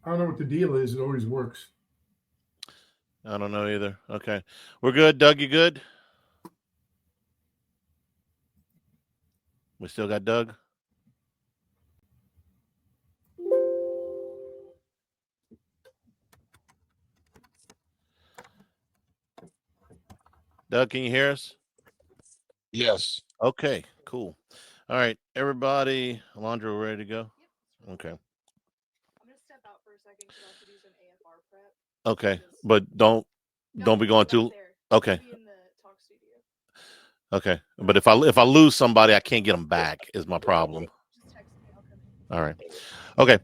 I don't know what the deal is. It always works. I don't know either. Okay. We're good. Doug, you good? We still got Doug? Doug, can you hear us? Yes. Okay, cool. All right, everybody. Alondra, we're ready to go? Okay. I'm gonna step out for a second because I have to do some AFR prep. Okay, but don't be going too. Okay. I'll be in the talk studio. Okay, but if I lose somebody, I can't get them back. Is my problem. Just text me. I'll come in. All right. Okay.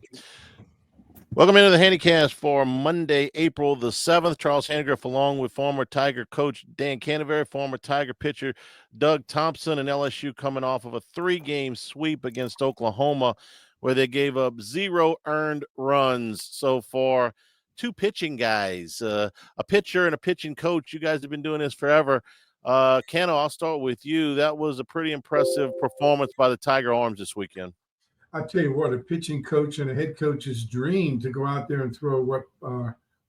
Welcome into the Hannycast for Monday, April the 7th. Charles Handgriff, along with former Tiger coach Dan Canterbury, former Tiger pitcher Doug Thompson, and LSU coming off of a 3-game sweep against Oklahoma, where they gave up 0 earned runs so far. 2 pitching guys, a pitcher and a pitching coach. You guys have been doing this forever. Cano, I'll start with you. That was a pretty impressive performance by the Tiger Arms this weekend. I tell you what, a pitching coach and a head coach's dream to go out there and throw what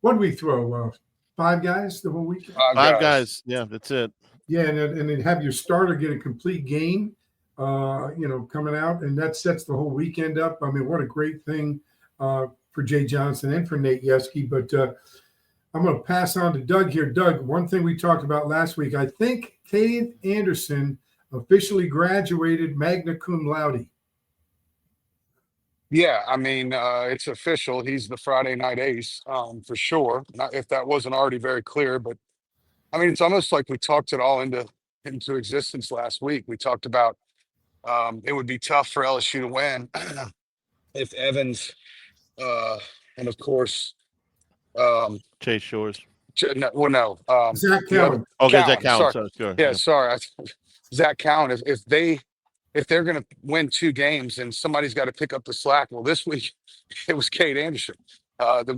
did we throw? 5 guys the whole weekend? 5 guys. Yeah, that's it. Yeah, and then have your starter get a complete game, coming out, and that sets the whole weekend up. I mean, what a great thing for Jay Johnson and for Nate Yeskie. But I'm going to pass on to Doug here. Doug, one thing we talked about last week, I think Cade Anderson officially graduated magna cum laude. Yeah, I mean, it's official. He's the Friday night ace, for sure. Not if that wasn't already very clear, but I mean, it's almost like we talked it all into existence last week. We talked about it would be tough for LSU to win if Evans and of course Chase Shores. No. Zach Cowan. Okay, Zach Cowan. Sorry. Sure. Yeah, sorry. Zach Cowan. If they're going to win 2 games and somebody's got to pick up the slack, well, this week it was Cade Anderson.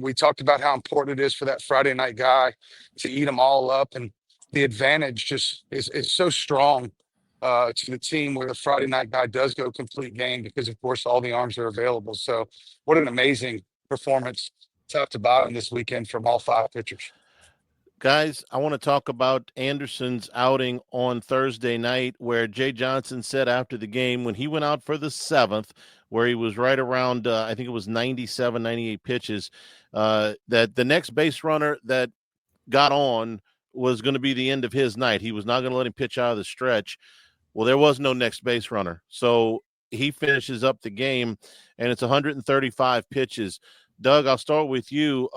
We talked about how important it is for that Friday night guy to eat them all up, and the advantage just is so strong to the team where the Friday night guy does go complete game because, of course, all the arms are available. So what an amazing performance top to bottom this weekend from all 5 pitchers. Guys, I want to talk about Anderson's outing on Thursday night, where Jay Johnson said after the game, when he went out for the 7th, where he was right around, I think it was 97, 98 pitches, that the next base runner that got on was going to be the end of his night. He was not going to let him pitch out of the stretch. Well, there was no next base runner. So he finishes up the game, and it's 135 pitches. Doug, I'll start with you.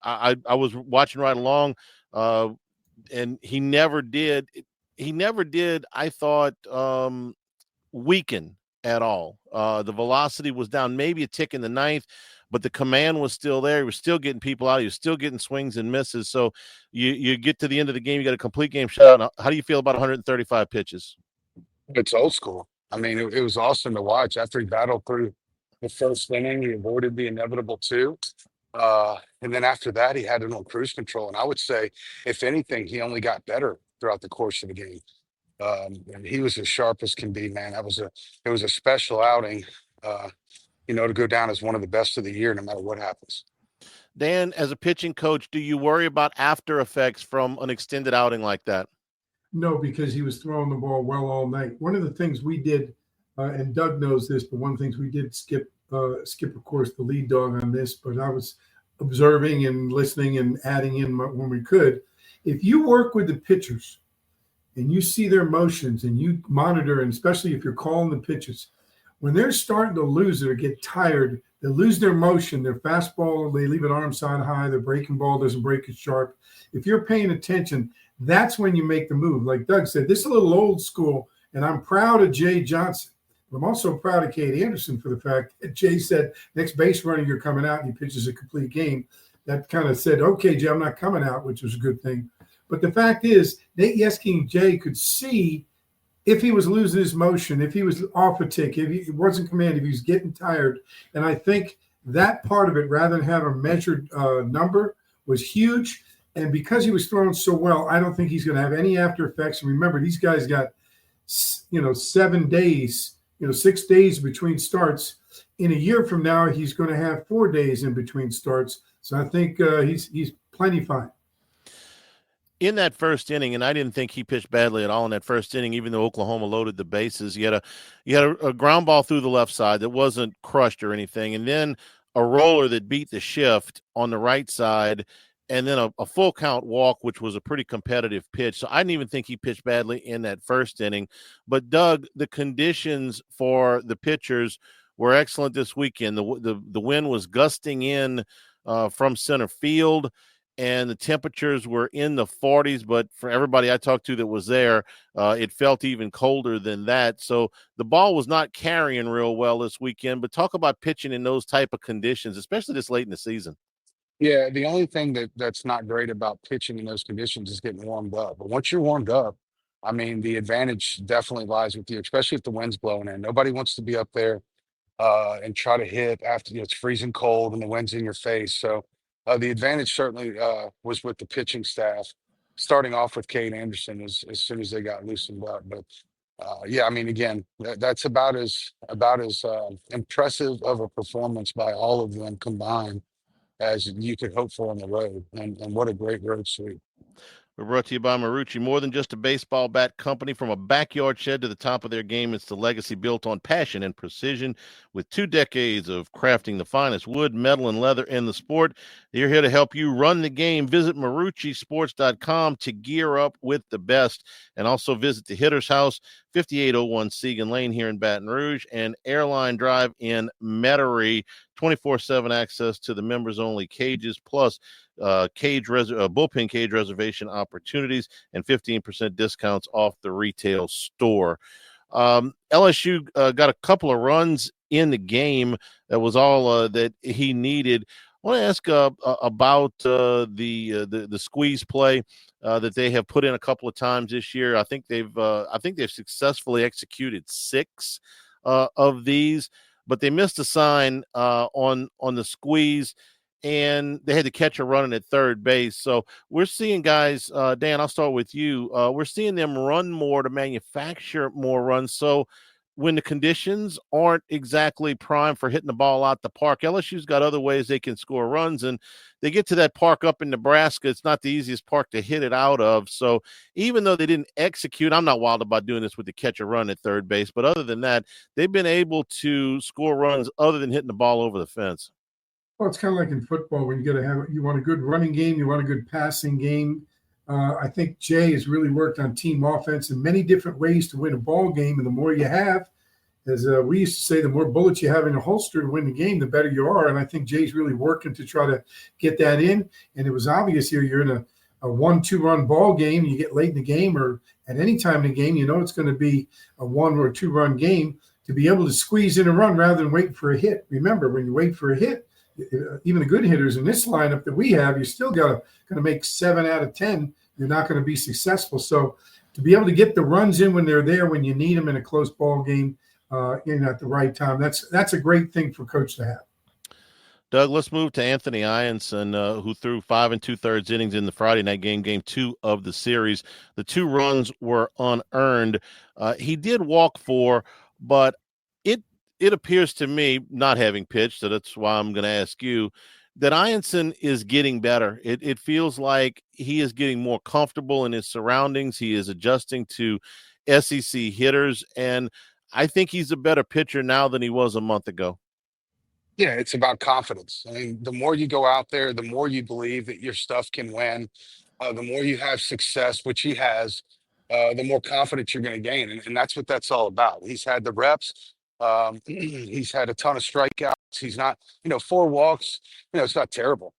I was watching right along, and he never did, I thought, weaken at all. The velocity was down maybe a tick in the 9th, but the command was still there. He was still getting people out. He was still getting swings and misses. So you get to the end of the game, you got a complete game shutout. How do you feel about 135 pitches? It's old school. I mean, it was awesome to watch. After he battled through the first inning, he avoided the inevitable 2. And then after that, he had it on cruise control. And I would say, if anything, he only got better throughout the course of the game. And he was as sharp as can be, man. It was a special outing, to go down as one of the best of the year, no matter what happens. Dan, as a pitching coach, do you worry about after effects from an extended outing like that? No, because he was throwing the ball well all night. One of the things we did, and Doug knows this, but one of the things we did skip, of course, the lead dog on this, but I was observing and listening and adding in when we could. If you work with the pitchers and you see their motions and you monitor, and especially if you're calling the pitches, when they're starting to lose it or get tired, they lose their motion, their fastball, they leave it arm side high, their breaking ball doesn't break as sharp. If you're paying attention, that's when you make the move. Like Doug said, this is a little old school, and I'm proud of Jay Johnson. But I'm also proud of Cade Anderson for the fact that Jay said, next base runner, you're coming out, and he pitches a complete game. That kind of said, okay, Jay, I'm not coming out, which was a good thing. But the fact is, Nate Yeskie and Jay could see if he was losing his motion, if he was off a tick, if he wasn't commanding, if he was getting tired. And I think that part of it, rather than have a measured number, was huge. And because he was throwing so well, I don't think he's going to have any after effects. And remember, these guys got, 7 days, 6 days between starts. in a year from now, he's going to have 4 days in between starts. So I think he's plenty fine. In that first inning, and I didn't think he pitched badly at all in that first inning, even though Oklahoma loaded the bases. You had a ground ball through the left side that wasn't crushed or anything, and then a roller that beat the shift on the right side, and then a full count walk, which was a pretty competitive pitch. So I didn't even think he pitched badly in that first inning. But Doug, the conditions for the pitchers were excellent this weekend. The wind was gusting in from center field, and the temperatures were in the 40s, but for everybody I talked to that was there, it felt even colder than that. So the ball was not carrying real well this weekend, but talk about pitching in those type of conditions, especially this late in the season. Yeah, the only thing that's not great about pitching in those conditions is getting warmed up. But once you're warmed up, I mean, the advantage definitely lies with you, especially if the wind's blowing in. Nobody wants to be up there and try to hit after it's freezing cold and the wind's in your face. So the advantage certainly was with the pitching staff, starting off with Cade Anderson as soon as they got loosened up. But yeah, I mean, again, that's about as impressive of a performance by all of them combined as you could hope for on the road. And what a great road sweep. We're brought to you by Marucci. More than just a baseball bat company, from a backyard shed to the top of their game, it's the legacy built on passion and precision. With 2 decades of crafting the finest wood, metal, and leather in the sport, they're here to help you run the game. Visit MarucciSports.com to gear up with the best. And also visit the Hitter's House, 5801 Segan Lane here in Baton Rouge, and Airline Drive in Metairie. 24/7 access to the members-only cages, plus bullpen cage reservation opportunities, and 15% discounts off the retail store. LSU got a couple of runs in the game. That was all that he needed. I want to ask about the squeeze play that they have put in a couple of times this year. I think they've successfully executed 6 of these, but they missed a sign on the squeeze, and they had to catch a running at third base. So we're seeing guys, Dan, I'll start with you. We're seeing them run more to manufacture more runs. So when the conditions aren't exactly prime for hitting the ball out the park, LSU's got other ways they can score runs, and they get to that park up in Nebraska. It's not the easiest park to hit it out of. So even though they didn't execute, I'm not wild about doing this with the catch a run at third base, but other than that, they've been able to score runs other than hitting the ball over the fence. Well, it's kind of like in football when you want a good running game, you want a good passing game. I think Jay has really worked on team offense in many different ways to win a ball game. And the more you have, as we used to say, the more bullets you have in a holster to win the game, the better you are. And I think Jay's really working to try to get that in. And it was obvious here you're in a 1-2 run ball game. You get late in the game or at any time in the game, it's going to be a 1 or 2 run game. To be able to squeeze in a run rather than wait for a hit. Remember, when you wait for a hit, even the good hitters in this lineup that we have, you still going to make 7 out of 10. You're not going to be successful. So to be able to get the runs in when they're there, when you need them in a close ball game, in at the right time, that's a great thing for coach to have. Doug, let's move to Anthony Ianson, who threw 5 2/3 innings in the Friday night game 2 of the series. The 2 runs were unearned. He did walk 4, but it appears to me, not having pitched, so that's why I'm going to ask you, that Ianson is getting better. It feels like he is getting more comfortable in his surroundings. He is adjusting to SEC hitters, and I think he's a better pitcher now than he was a month ago. Yeah, it's about confidence. I mean, the more you go out there, the more you believe that your stuff can win, the more you have success, which he has, the more confidence you're going to gain. And that's what that's all about. He's had the reps. He's had a ton of strikeouts. He's not, 4 walks, it's not terrible.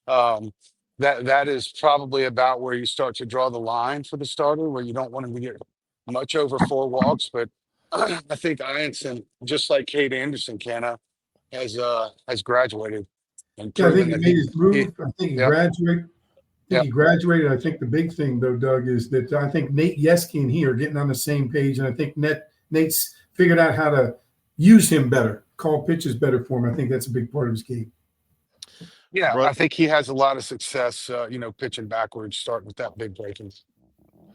That is probably about where you start to draw the line for the starter, where you don't want him to get much over 4 walks. But I think Ianson, just like Cade Anderson, has graduated. And I think he that made his move. I think he Yep. graduated. He graduated. I think the big thing, though, Doug, is that I think Nate Yeski and he are getting on the same page. And I think Nate's figured out how to use him better, call pitches better for him. I think that's a big part of his game. Yeah, I think he has a lot of success, pitching backwards, starting with that big breaking.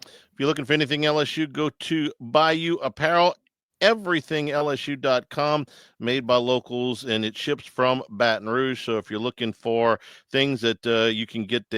If you're looking for anything LSU, go to Bayou Apparel. everythinglsu.com, made by locals, and it ships from Baton Rouge. So if you're looking for things that you can get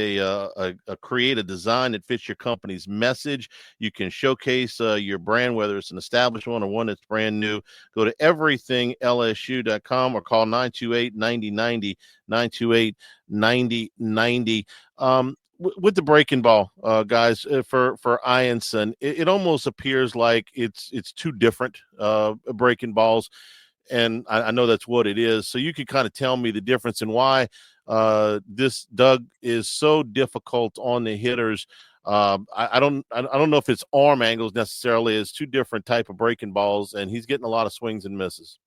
create a design that fits your company's message, you can showcase your brand, whether it's an established one or one that's brand new, go to everythinglsu.com or call 928-9090, 928-9090. With the breaking ball, guys, for Ianson, it almost appears like it's two different breaking balls, and I know that's what it is. So you could kind of tell me the difference and why this Doug is so difficult on the hitters. I don't know if it's arm angles necessarily. It's two different type of breaking balls, and he's getting a lot of swings and misses.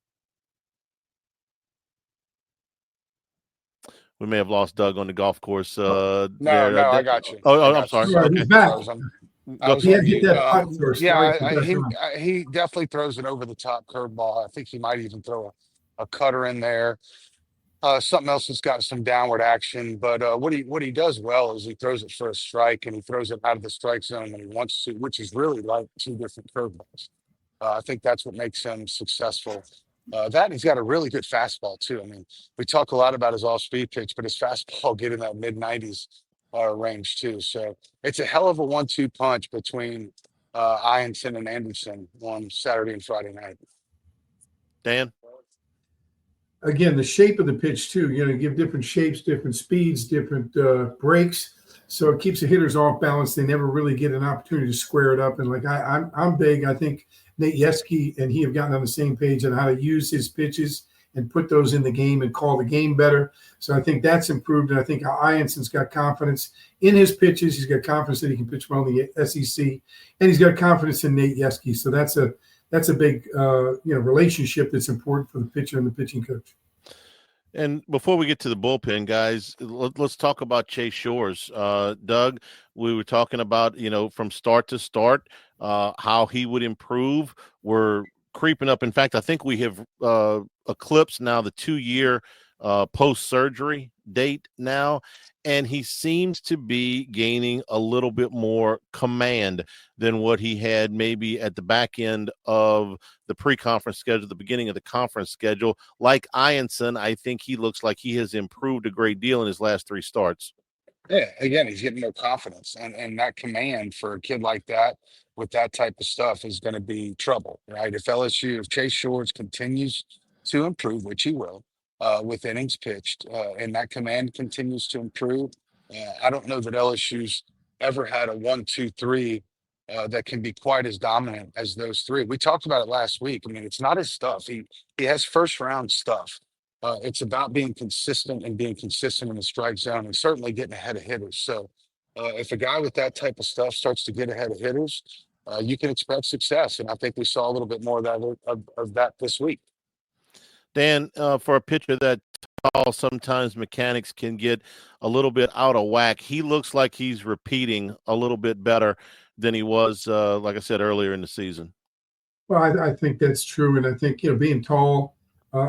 We may have lost Doug on the golf course. No, I got you. I'm sorry. Right, Okay. he's back. I was He had on to get mute. that putt first. Yeah, Right, he definitely throws an over the top curveball. I think he might even throw a cutter in there. Something else that's got some downward action, but what he does well is he throws it for a strike, and he throws it out of the strike zone when he wants to, which is really like two different curveballs. I think that's what makes him successful. That he's got a really good fastball too. I mean, we talk a lot about his off-speed pitch, but his fastball get in that mid-90s range too. So it's a hell of a 1-2 punch between Ianson and Anderson on Saturday and Friday night. Dan? Again, the shape of the pitch too. Give different shapes, different speeds, different breaks, so it keeps the hitters off balance. They never really get an opportunity to square it up. And like I'm big. I think Nate Yeske and he have gotten on the same page on how to use his pitches and put those in the game and call the game better. So I think that's improved, and I think Ianson's got confidence in his pitches. He's got confidence that he can pitch well in the SEC, and he's got confidence in Nate Yeske. So that's a big relationship that's important for the pitcher and the pitching coach. And before we get to the bullpen, guys, let's talk about Chase Shores. Doug, we were talking about, from start to start, how he would improve. We're creeping up. In fact, I think we have eclipsed now the 2-year post-surgery date now, and he seems to be gaining a little bit more command than what he had maybe at the back end of the pre-conference schedule, the beginning of the conference schedule. Like Ianson, I think he looks like he has improved a great deal in his last 3 starts. Yeah, again, he's getting more confidence, and that command for a kid like that with that type of stuff is going to be trouble, right? If Chase Shores continues to improve, which he will, with innings pitched, and that command continues to improve, I don't know that LSU's ever had a 1-2-3 that can be quite as dominant as those 3. We talked about it last week. I mean, it's not his stuff. He has first round stuff. It's about being consistent and being consistent in the strike zone and certainly getting ahead of hitters. So if a guy with that type of stuff starts to get ahead of hitters, you can expect success. And I think we saw a little bit more of that this week. Dan, for a pitcher that tall, sometimes mechanics can get a little bit out of whack. He looks like he's repeating a little bit better than he was, like I said, earlier in the season. Well, I think that's true. And I think, being tall,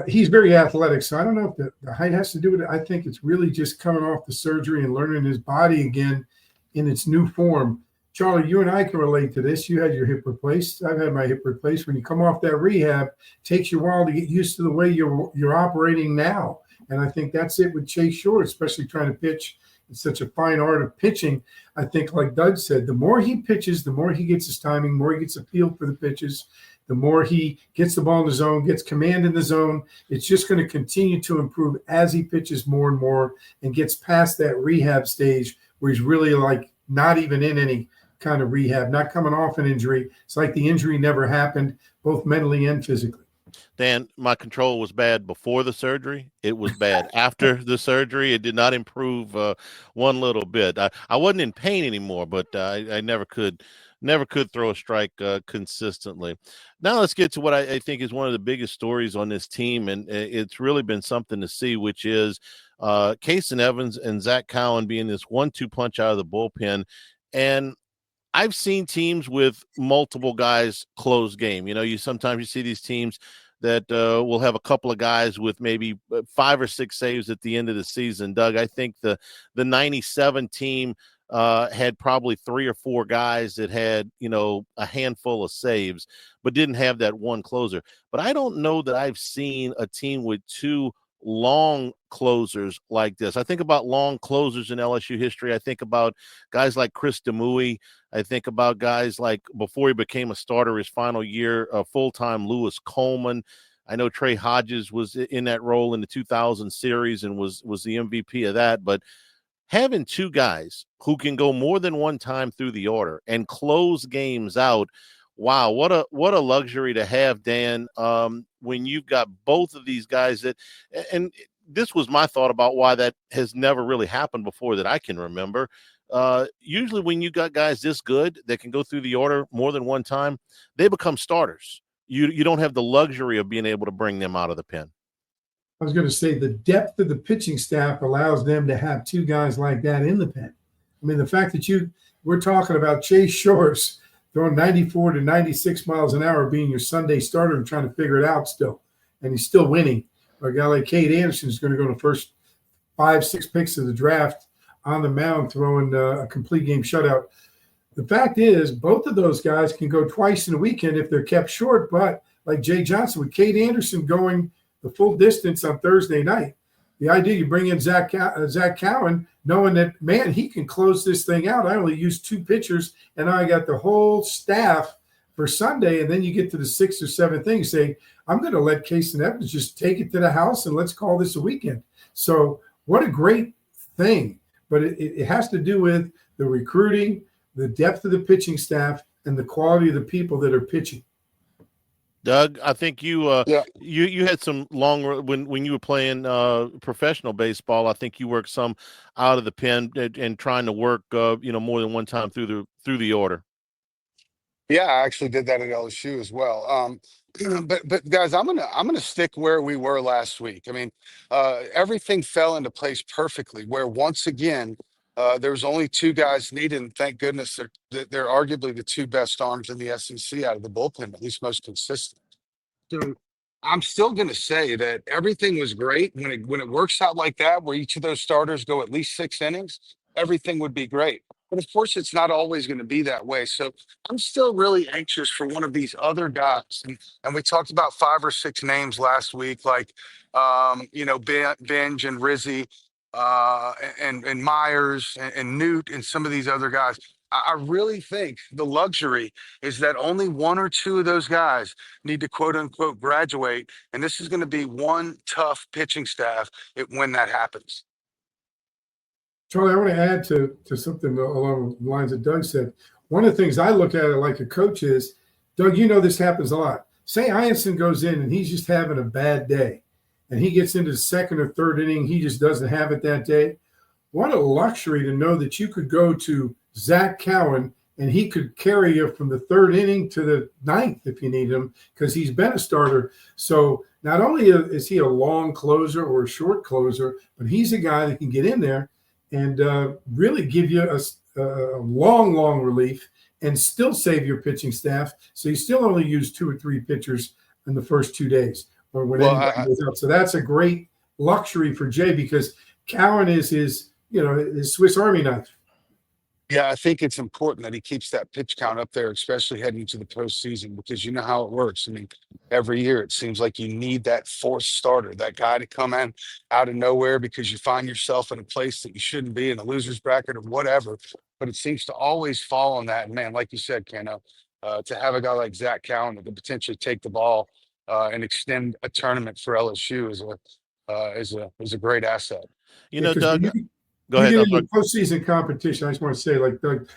he's very athletic. So I don't know if the height has to do with it. I think it's really just coming off the surgery and learning his body again in its new form. Charlie, you and I can relate to this. You had your hip replaced. I've had my hip replaced. When you come off that rehab, it takes you a while to get used to the way you're operating now. And I think that's it with Chase Shores, especially trying to pitch. It's such a fine art of pitching. I think, like Doug said, the more he pitches, the more he gets his timing, the more he gets a feel for the pitches, the more he gets the ball in the zone, gets command in the zone. It's just going to continue to improve as he pitches more and more and gets past that rehab stage where he's really like not even in any kind of rehab, not coming off an injury. It's like the injury never happened, both mentally and physically. Dan, my control was bad before the surgery. It was bad after the surgery. It did not improve one little bit. I wasn't in pain anymore, but I never could throw a strike consistently. Now let's get to what I think is one of the biggest stories on this team, and it's really been something to see, which is Kason Evans and Zach Cowan being this 1-2 punch out of the bullpen. And I've seen teams with multiple guys close game. Sometimes you see these teams that will have a couple of guys with maybe 5 or 6 saves at the end of the season. Doug, I think the 97 team had probably 3 or 4 guys that had, a handful of saves, but didn't have that one closer. But I don't know that I've seen a team with 2 long closers like this. I think about long closers in LSU history. I think about guys like Chris Demouy. I think about guys like, before he became a starter his final year, full-time Lewis Coleman. I know Trey Hodges was in that role in the 2000 series and was the MVP of that. But having 2 guys who can go more than one time through the order and close games out, wow, what a luxury to have, Dan, when you've got both of these guys and this was my thought about why that has never really happened before that I can remember. Usually when you got guys this good that can go through the order more than one time, they become starters. You don't have the luxury of being able to bring them out of the pen. I was going to say the depth of the pitching staff allows them to have 2 guys like that in the pen. I mean, the fact that we're talking about Chase Shores throwing 94 to 96 miles an hour being your Sunday starter and trying to figure it out still, and he's still winning. A guy like Cade Anderson is going to go the first 5-6 picks of the draft on the mound throwing a complete game shutout. The fact is, both of those guys can go twice in a weekend if they're kept short, but like Jay Johnson, with Cade Anderson going the full distance on Thursday night, the idea you bring in Zach Cowan, knowing that, man, he can close this thing out. I only used 2 pitchers, and I got the whole staff for Sunday, and then you get to the 6th or 7th thing, you say, I'm going to let Casey Evans just take it to the house, and let's call this a weekend. So what a great thing. But it has to do with the recruiting, the depth of the pitching staff, and the quality of the people that are pitching. Doug, I think you had some long when you were playing professional baseball. I think you worked some out of the pen and trying to work more than one time through the order. Yeah, I actually did that at LSU as well. But guys, I'm gonna stick where we were last week. I mean, everything fell into place perfectly. Where once again, there was only 2 guys needed, and thank goodness they're arguably the 2 best arms in the SEC out of the bullpen, at least most consistent. So I'm still going to say that everything was great when it works out like that, where each of those starters go at least 6 innings. Everything would be great, but of course, it's not always going to be that way. So I'm still really anxious for one of these other guys, and we talked about 5 or 6 names last week, like Benj and Rizzi, and Myers and Newt and some of these other guys. I really think the luxury is that only 1 or 2 of those guys need to quote unquote graduate. And this is going to be one tough pitching staff when that happens. Charlie, I want to add to something along the lines that Doug said. One of the things I look at it like a coach is, Doug, this happens a lot. Say Ianson goes in and he's just having a bad day, and he gets into the 2nd or 3rd inning, he just doesn't have it that day. What a luxury to know that you could go to Zach Cowan and he could carry you from the 3rd inning to the 9th if you need him, because he's been a starter. So not only is he a long closer or a short closer, but he's a guy that can get in there and really give you a long relief and still save your pitching staff. So you still only use 2 or 3 pitchers in the first 2 days or when anybody goes out. So that's a great luxury for Jay, because Cowan is his Swiss Army knife. Yeah, I think it's important that he keeps that pitch count up there, especially heading into the postseason, because you know how it works. I mean, every year it seems like you need that 4th starter, that guy to come in out of nowhere because you find yourself in a place that you shouldn't be, in a loser's bracket or whatever. But it seems to always fall on that. And man, like you said, Keno, to have a guy like Zach Cowan that could potentially take the ball and extend a tournament for LSU is a great asset. Doug. Go ahead. You get into postseason competition. I just want to say, like, Doug,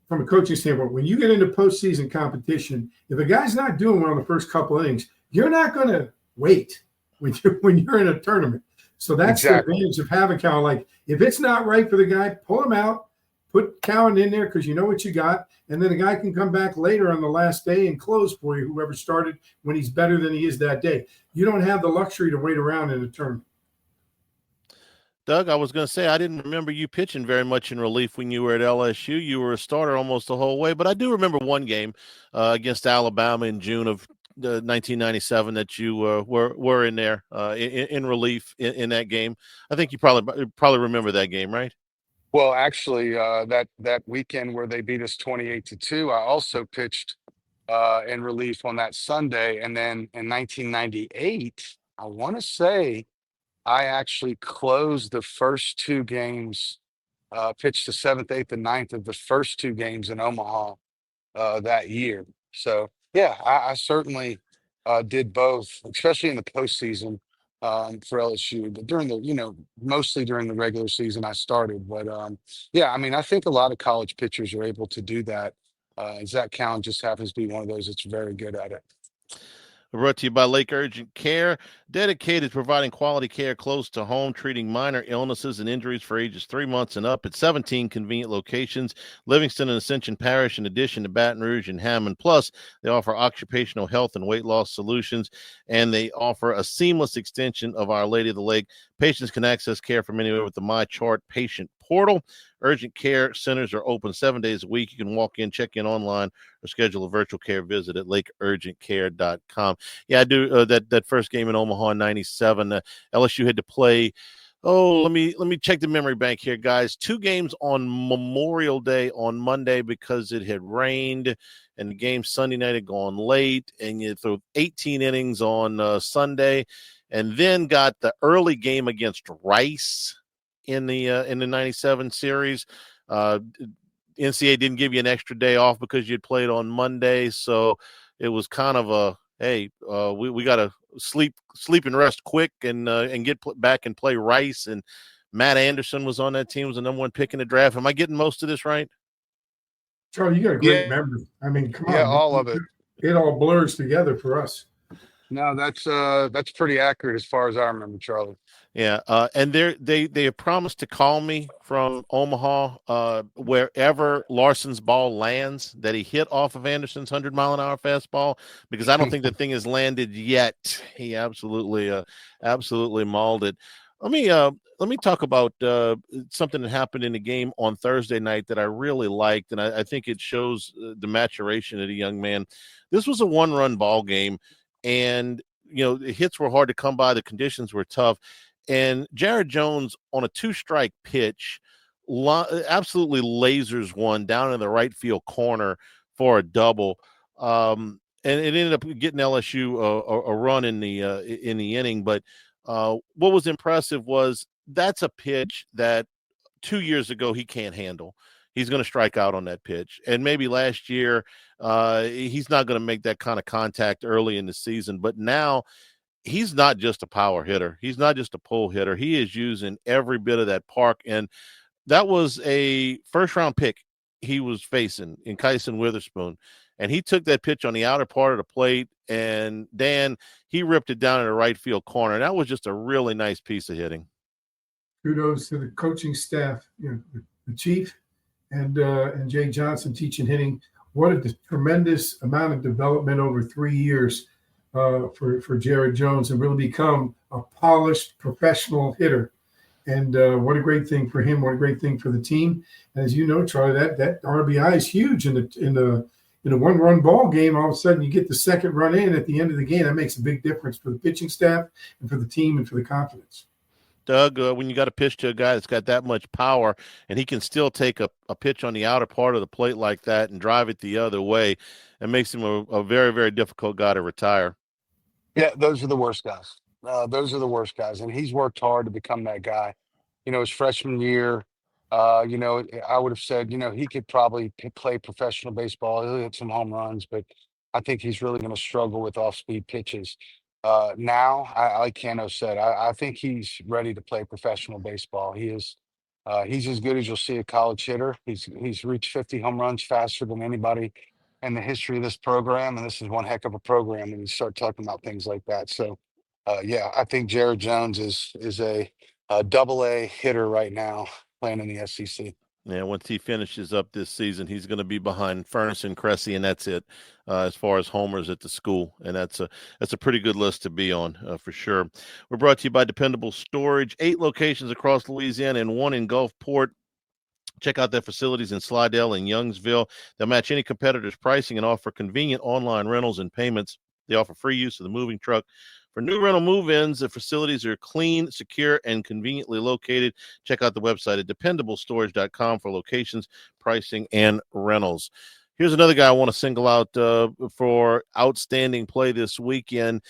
from a coaching standpoint, when you get into postseason competition, if a guy's not doing well in the first couple of innings, you're not going to wait when you're in a tournament. So that's the advantage of having Cowan. Like, if it's not right for the guy, pull him out, put Cowan in there because you know what you got, and then the guy can come back later on the last day and close for you, whoever started, when he's better than he is that day. You don't have the luxury to wait around in a tournament. Doug, I was going to say, I didn't remember you pitching very much in relief when you were at LSU. You were a starter almost the whole way, but I do remember one game against Alabama in June of 1997 that you were in there in relief in that game. I think you probably remember that game, right? Well, actually, that weekend where they beat us 28-2, I also pitched in relief on that Sunday. And then in 1998, I want to say I actually closed the first two games, pitched the seventh, eighth, and ninth of the first two games in Omaha that year. So yeah, I certainly did both, especially in the postseason for LSU. But during the, mostly during the regular season, I started. But yeah, I mean, I think a lot of college pitchers are able to do that. And Zach Cowan just happens to be one of those that's very good at it. Brought to you by Lake Urgent Care, dedicated to providing quality care close to home, treating minor illnesses and injuries for ages 3 months and up at 17 convenient locations, Livingston and Ascension Parish, in addition to Baton Rouge and Hammond. Plus, they offer occupational health and weight loss solutions, and they offer a seamless extension of Our Lady of the Lake. Patients can access care from anywhere with the MyChart patient portal. Urgent care centers are open 7 days a week. You can walk in, check in online, or schedule a virtual care visit at lakeurgentcare.com. Yeah, I do. That first game in Omaha in '97, LSU had to play. Oh, let me check the memory bank here, guys. 2 games on Memorial Day on Monday because it had rained, and the game Sunday night had gone late, and you threw 18 innings on Sunday, and then got the early game against Rice in the '97 series. NCAA didn't give you an extra day off because you'd played on Monday, so it was kind of a hey, we got to sleep and rest quick and get back and play Rice. And Matt Anderson was on that team, was the number 1 pick in the draft. Am I getting most of this right? Charlie, you got a great memory. I mean, come on. Yeah, all of it. It all blurs together for us. No, that's pretty accurate as far as I remember, Charlie. Yeah, and they have promised to call me from Omaha wherever Larson's ball lands that he hit off of Anderson's 100-mile-an-hour fastball, because I don't think the thing has landed yet. He absolutely mauled it. Let me talk about something that happened in the game on Thursday night that I really liked, and I think it shows the maturation of the young man. This was a 1-run ball game, and the hits were hard to come by. The conditions were tough. And Jared Jones on a 2-strike pitch absolutely lasers one down in the right field corner for a double. And it ended up getting LSU a run in the inning. But what was impressive was that's a pitch that 2 years ago he can't handle. He's going to strike out on that pitch. And maybe last year he's not going to make that kind of contact early in the season. But now he's not just a power hitter. He's not just a pull hitter. He is using every bit of that park. And that was a first-round pick he was facing in Kyson Witherspoon. And he took that pitch on the outer part of the plate, and Dan, he ripped it down in the right field corner. That was just a really nice piece of hitting. Kudos to the coaching staff, the chief and Jay Johnson teaching hitting. What a tremendous amount of development over 3 years for Jared Jones, and really become a polished professional hitter. And what a great thing for him! What a great thing for the team! And as you know, Charlie, that RBI is huge in a 1-run ball game. All of a sudden, you get the second run in at the end of the game. That makes a big difference for the pitching staff and for the team and for the confidence. Doug, when you got to pitch to a guy that's got that much power and he can still take a pitch on the outer part of the plate like that and drive it the other way, it makes him a very, very difficult guy to retire. Yeah, those are the worst guys. Those are the worst guys. And he's worked hard to become that guy. His freshman year, I would have said, he could probably play professional baseball. He'll hit some home runs, but I think he's really going to struggle with off-speed pitches. Now, like Cano said, I think he's ready to play professional baseball. He is. He's as good as you'll see a college hitter. He's reached 50 home runs faster than anybody in the history of this program, and this is one heck of a program when you start talking about things like that. So, yeah, I think Jared Jones is a double-A hitter right now playing in the SEC. Yeah, once he finishes up this season, he's going to be behind Furnace and Cressy, and that's it as far as homers at the school. And that's a pretty good list to be on for sure. We're brought to you by Dependable Storage, 8 locations across Louisiana and 1 in Gulfport. Check out their facilities in Slidell and Youngsville. They'll match any competitor's pricing and offer convenient online rentals and payments. They offer free use of the moving truck For new rental move-ins, the facilities are clean, secure, and conveniently located. Check out the website at dependablestorage.com for locations, pricing, and rentals. Here's another guy I want to single out for outstanding play this weekend.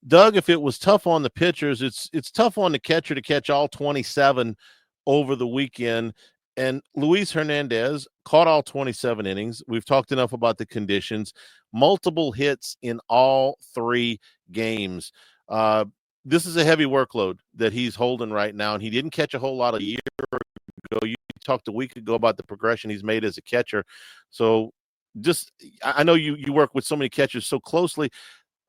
Doug, if it was tough on the pitchers, it's tough on the catcher to catch all 27 over the weekend. And Luis Hernandez caught all 27 innings. We've talked enough about the conditions. Multiple hits in all 3 games. This is a heavy workload that he's holding right now, and he didn't catch a whole lot a year ago. You talked a week ago about the progression he's made as a catcher. So I know you work with so many catchers so closely.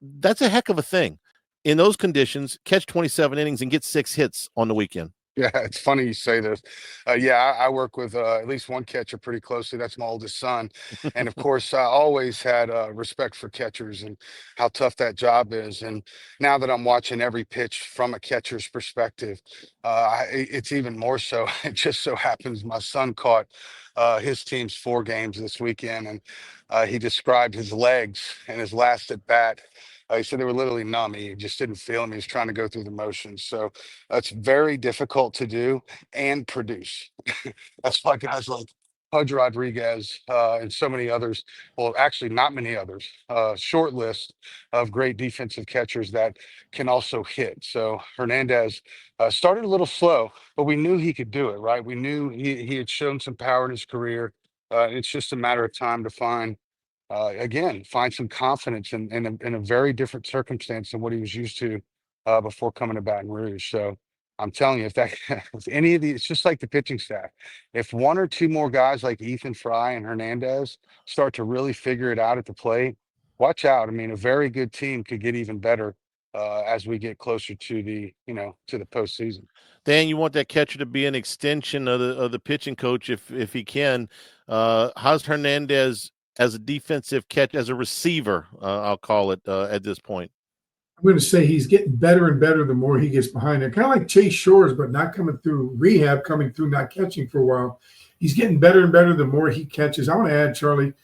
That's a heck of a thing. In those conditions, catch 27 innings and get 6 hits on the weekend. Yeah, it's funny you say this. I work with at least one catcher pretty closely. That's my oldest son. And of course, I always had respect for catchers and how tough that job is. And now that I'm watching every pitch from a catcher's perspective, it's even more so. It just so happens my son caught his team's 4 games this weekend, and he described his legs in his last at bat. He said they were literally numb. He just didn't feel them. He was trying to go through the motions. So it's very difficult to do and produce. That's why guys like Pudge Rodriguez and so many others, well, actually not many others, short list of great defensive catchers that can also hit. So Hernandez started a little slow, but we knew he could do it, right? We knew he had shown some power in his career. It's just a matter of time to find some confidence in a very different circumstance than what he was used to before coming to Baton Rouge. So I'm telling you, if any of these, it's just like the pitching staff. If 1 or 2 more guys like Ethan Fry and Hernandez start to really figure it out at the plate, watch out. I mean, a very good team could get even better as we get closer to the postseason. Dan, you want that catcher to be an extension of the pitching coach if he can. How's Hernandez as a defensive catch, as a receiver, I'll call it at this point? I'm going to say he's getting better and better the more he gets behind there. Kind of like Chase Shores, but not coming through rehab, coming through not catching for a while. He's getting better and better the more he catches. I want to add, Charlie,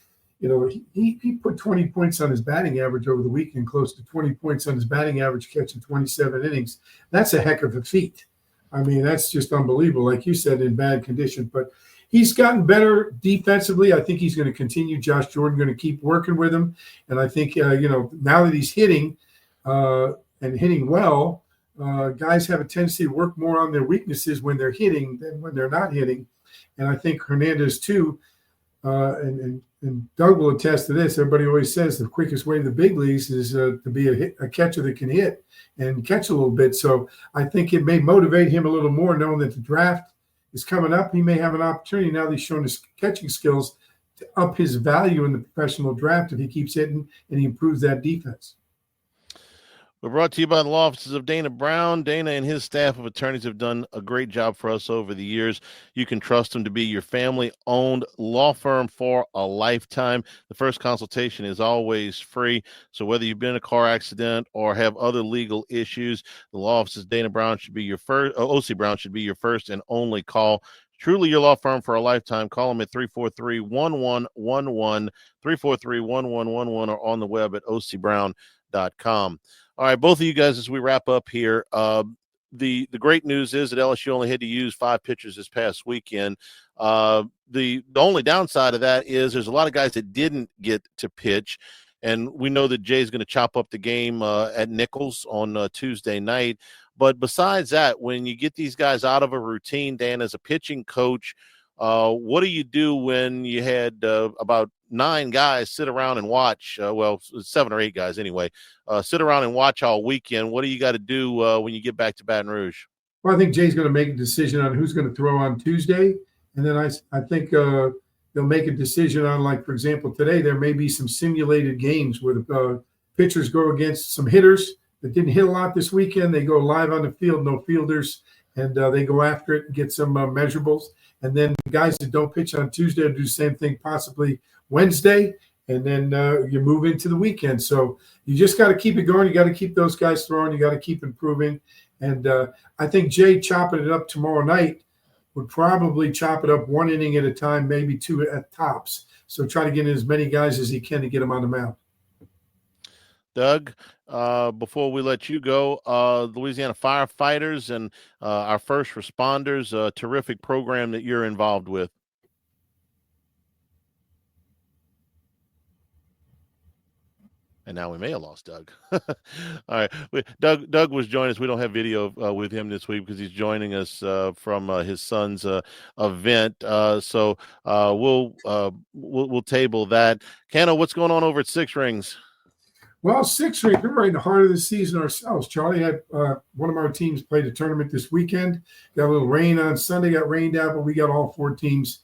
he put 20 points on his batting average over the weekend, close to 20 points on his batting average, catching 27 innings. That's a heck of a feat. I mean, that's just unbelievable, like you said, in bad conditions. But he's gotten better defensively. I think he's going to continue. Josh Jordan going to keep working with him. And I think, now that he's hitting and hitting well, guys have a tendency to work more on their weaknesses when they're hitting than when they're not hitting. And I think Hernandez, too, and Doug will attest to this. Everybody always says the quickest way to the big leagues is to be a catcher that can hit and catch a little bit. So I think it may motivate him a little more, knowing that the draft is coming up. He may have an opportunity now that he's shown his catching skills to up his value in the professional draft if he keeps hitting and he improves that defense. We're brought to you by the law offices of Dana Brown. Dana and his staff of attorneys have done a great job for us over the years. You can trust them to be your family-owned law firm for a lifetime. The first consultation is always free. So whether you've been in a car accident or have other legal issues, the law offices of Dana Brown should be your first. OC Brown should be your first and only call. Truly your law firm for a lifetime. Call them at 343-1111, 343-1111, or on the web at ocbrown.com. All right, both of you guys, as we wrap up here, the great news is that LSU only had to use 5 pitchers this past weekend. The only downside of that is there's a lot of guys that didn't get to pitch, and we know that Jay's going to chop up the game at Nichols on Tuesday night. But besides that, when you get these guys out of a routine, Dan, as a pitching coach, what do you do when you had about 9 guys sit around and watch, 7 or 8 guys anyway, sit around and watch all weekend? What do you got to do when you get back to Baton Rouge? Well, I think Jay's going to make a decision on who's going to throw on Tuesday. And then I think they'll make a decision on, like, for example, today there may be some simulated games where the pitchers go against some hitters that didn't hit a lot this weekend. They go live on the field, no fielders, and they go after it and get some measurables. And then the guys that don't pitch on Tuesday will do the same thing possibly Wednesday, and then you move into the weekend. So you just got to keep it going. You got to keep those guys throwing. You got to keep improving. And I think Jay chopping it up tomorrow night would probably chop it up 1 inning at a time, maybe 2 at tops. So try to get in as many guys as he can to get them on the mound. Doug, before we let you go, Louisiana firefighters and our first responders, a terrific program that you're involved with. And now we may have lost Doug. All right. Doug was joining us. We don't have video with him this week because he's joining us from his son's event. So we'll table that. Cano, what's going on over at Six Rings? Well, Six Rings, we're right in the heart of the season ourselves. Charlie had one of our teams played a tournament this weekend. Got a little rain on Sunday, got rained out, but we got all 4 teams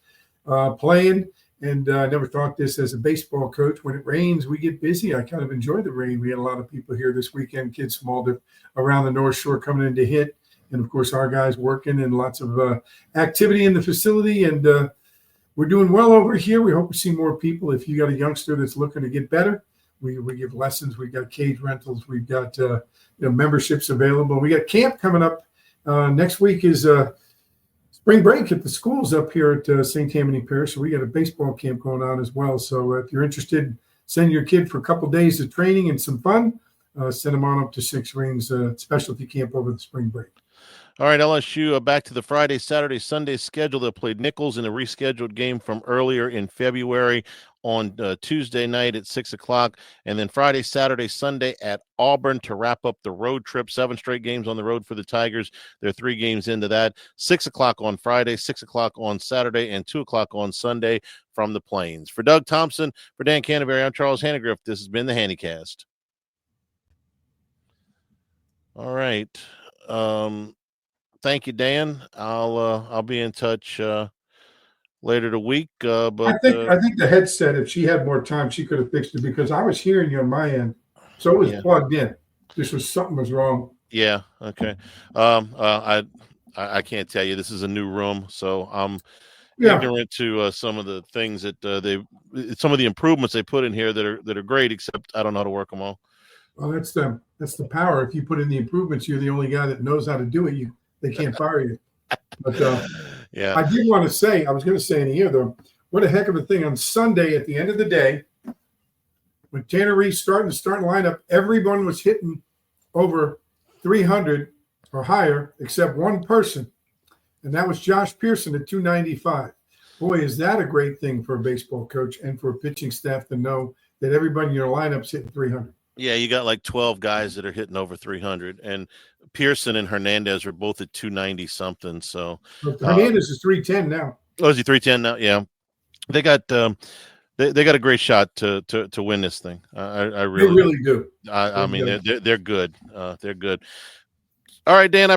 playing. And I never thought this as a baseball coach. When it rains, we get busy. I kind of enjoy the rain. We had a lot of people here this weekend, kids from all around the North Shore coming in to hit. And, of course, our guys working and lots of activity in the facility. And we're doing well over here. We hope to see more people. If you got a youngster that's looking to get better, we give lessons. We've got cage rentals. We've got memberships available. We got camp coming up. Next week is spring break at the schools up here at St. Tammany Parish. So we got a baseball camp going on as well. So if you're interested, send your kid for a couple of days of training and some fun. Send them on up to Six Rings specialty camp over the spring break. All right, LSU back to the Friday, Saturday, Sunday schedule. They played Nichols in a rescheduled game from earlier in February on Tuesday night at 6 o'clock. And then Friday, Saturday, Sunday at Auburn to wrap up the road trip. 7 straight games on the road for the Tigers. They're 3 games into that. 6 o'clock on Friday, 6 o'clock on Saturday, and 2 o'clock on Sunday from the Plains. For Doug Thompson, for Dan Canterbury, I'm Charles Hannegriff. This has been the Hannycast. All right. Thank you, Dan. I'll be in touch later the week. But I think the headset, if she had more time, she could have fixed it because I was hearing you on my end, so it was plugged in. This was something was wrong. Yeah. Okay. I can't tell you. This is a new room, so I'm ignorant to some of the things that some of the improvements they put in here that are great. Except I don't know how to work them all. Well, that's the power. If you put in the improvements, you're the only guy that knows how to do it. They can't fire you. But yeah, I did want to say, I was going to say in here, though, what a heck of a thing on Sunday at the end of the day, when Tanner Reese starting lineup, everyone was hitting over 300 or higher except one person, and that was Josh Pearson at 295. Boy, is that a great thing for a baseball coach and for a pitching staff to know that everybody in your lineup's hitting 300. Yeah, you got like 12 guys that are hitting over 300, and Pearson and Hernandez are both at 290 something. So Hernandez is 310 now. Oh, is he 310 now? Yeah, they got they got a great shot to win this thing. I really do. I mean, they're good. They're good. All right, Dan.